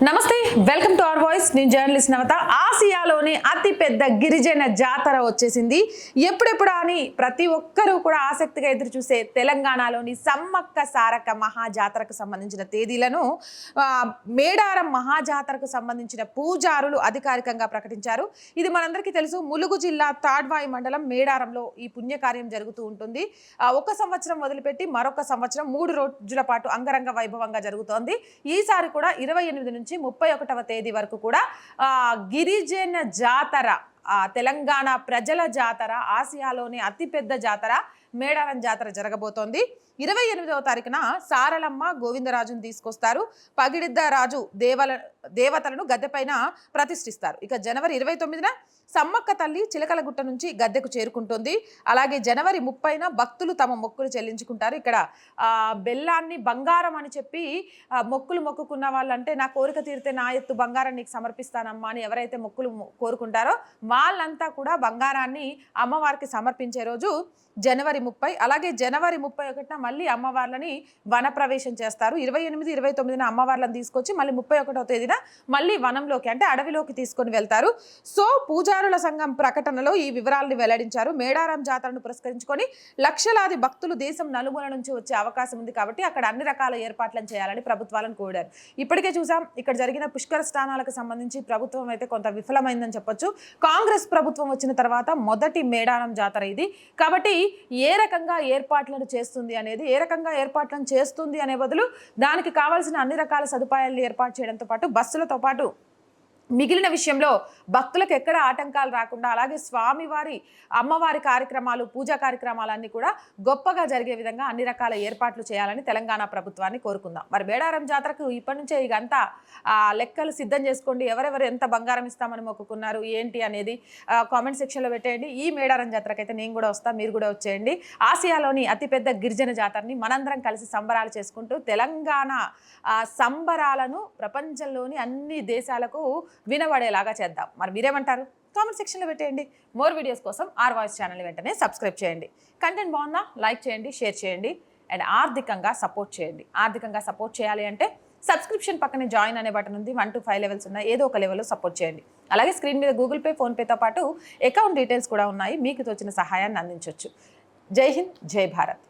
నమస్తే, welcome to our voice. నేను journalist నవత. ఆసియాలోని అతి పెద్ద గిరిజన జాతర వచ్చేసింది. ఎప్పుడెప్పుడు అని ప్రతి ఒక్కరూ కూడా ఆసక్తిగా ఎదురు చూసే తెలంగాణలోని సమ్మక్క సారక్క మహాజాతరకు సంబంధించిన తేదీలను మేడారం మహాజాతరకు సంబంధించిన పూజారులు అధికారికంగా ప్రకటించారు. ఇది మనందరికీ తెలుసు. ములుగు జిల్లా తాడ్వాయి మండలం మేడారంలో ఈ పుణ్యకార్యం జరుగుతూ ఉంటుంది. ఒక సంవత్సరం వదిలిపెట్టి మరొక సంవత్సరం 3 రోజుల పాటు అంగరంగ వైభవంగా జరుగుతోంది. ఈసారి కూడా 28 నుంచి 31వ తేదీ వరకు కూడా గిరిజన జాతర, తెలంగాణ ప్రజల జాతర, ఆసియాలోని అతిపెద్ద జాతర మేడారం జాతర జరగబోతోంది. 28వ తారీఖున సారలమ్మ గోవిందరాజును తీసుకొస్తారు. పగిడిద్ద రాజు దేవతలను గద్దెపైన ప్రతిష్ఠిస్తారు. ఇక జనవరి 29న సమ్మక్క తల్లి చిలకలగుట్ట నుంచి గద్దెకు చేరుకుంటుంది. అలాగే జనవరి 30న భక్తులు తమ మొక్కులు చెల్లించుకుంటారు. ఇక్కడ బెల్లాన్ని బంగారం అని చెప్పి మొక్కులు మొక్కుకున్న వాళ్ళంటే నా కోరిక తీరితే నా ఎత్తు బంగారం నీకు సమర్పిస్తానమ్మా అని ఎవరైతే మొక్కులు కోరుకుంటారో వాళ్ళంతా కూడా బంగారాన్ని అమ్మవారికి సమర్పించే రోజు జనవరి 30. అలాగే జనవరి 31న మళ్ళీ అమ్మవార్లని వనప్రవేశం చేస్తారు. 28, 29న అమ్మవార్లను తీసుకొచ్చి మళ్ళీ 31వ తేదీన మళ్ళీ వనంలోకి అంటే అడవిలోకి తీసుకొని వెళ్తారు. సో పూజారుల సంఘం ప్రకటనలో ఈ వివరాలను వెల్లడించారు. మేడారం జాతరను పురస్కరించుకొని లక్షలాది భక్తులు దేశం నలుమూల నుంచి వచ్చే అవకాశం ఉంది కాబట్టి అక్కడ అన్ని రకాల ఏర్పాట్లను చేయాలని ప్రభుత్వాలను కోరారు. ఇప్పటికే చూసాం, ఇక్కడ జరిగిన పుష్కర స్థానాలకు సంబంధించి ప్రభుత్వం అయితే కొంత విఫలమైందని చెప్పొచ్చు. కాంగ్రెస్ ప్రభుత్వం వచ్చిన తర్వాత మొదటి మేడారం జాతర ఇది. కాబట్టి ఏ రకంగా ఏర్పాట్లను చేస్తుంది అనే బదులు దానికి కావాల్సిన అన్ని రకాల సదుపాయాలను ఏర్పాటు చేయడంతో పాటు బస్సులతో పాటు మిగిలిన విషయంలో భక్తులకు ఎక్కడ ఆటంకాలు రాకుండా అలాగే స్వామివారి అమ్మవారి కార్యక్రమాలు పూజా కార్యక్రమాలన్నీ కూడా గొప్పగా జరిగే విధంగా అన్ని రకాల ఏర్పాట్లు చేయాలని తెలంగాణ ప్రభుత్వాన్ని కోరుకుందాం. మరి మేడారం జాతరకు ఇప్పటి నుంచే ఇకంతా లెక్కలు సిద్ధం చేసుకోండి. ఎవరెవరు ఎంత బంగారం ఇస్తామని మొక్కుకున్నారు ఏంటి అనేది కామెంట్ సెక్షన్లో పెట్టేయండి. ఈ మేడారం జాతరకు అయితే నేను కూడా వస్తాను, మీరు కూడా వచ్చేయండి. ఆసియాలోని అతిపెద్ద గిరిజన జాతరని మనందరం కలిసి సంబరాలు చేసుకుంటూ తెలంగాణ సంబరాలను ప్రపంచంలోని అన్ని దేశాలకు వినబడేలాగా చేద్దాం. మరి మీరేమంటారు? కామెంట్ సెక్షన్లో పెట్టేయండి. మోర్ వీడియోస్ కోసం ఆర్ వాయిస్ ఛానల్ వెంటనే సబ్స్క్రైబ్ చేయండి. కంటెంట్ బాగుందా? లైక్ చేయండి, షేర్ చేయండి అండ్ ఆర్థికంగా సపోర్ట్ చేయండి. ఆర్థికంగా సపోర్ట్ చేయాలి అంటే సబ్స్క్రిప్షన్ పక్కనే జాయిన్ అనే బటన్ ఉంది. 1 to 5 లెవెల్స్ ఉన్నాయి. ఏదో ఒక లెవెల్లో సపోర్ట్ చేయండి. అలాగే స్క్రీన్ మీద గూగుల్ పే, ఫోన్పేతో పాటు అకౌంట్ డీటెయిల్స్ కూడా ఉన్నాయి. మీకు తోచిన సహాయాన్ని అందించవచ్చు. జై హింద్, జై భారత్.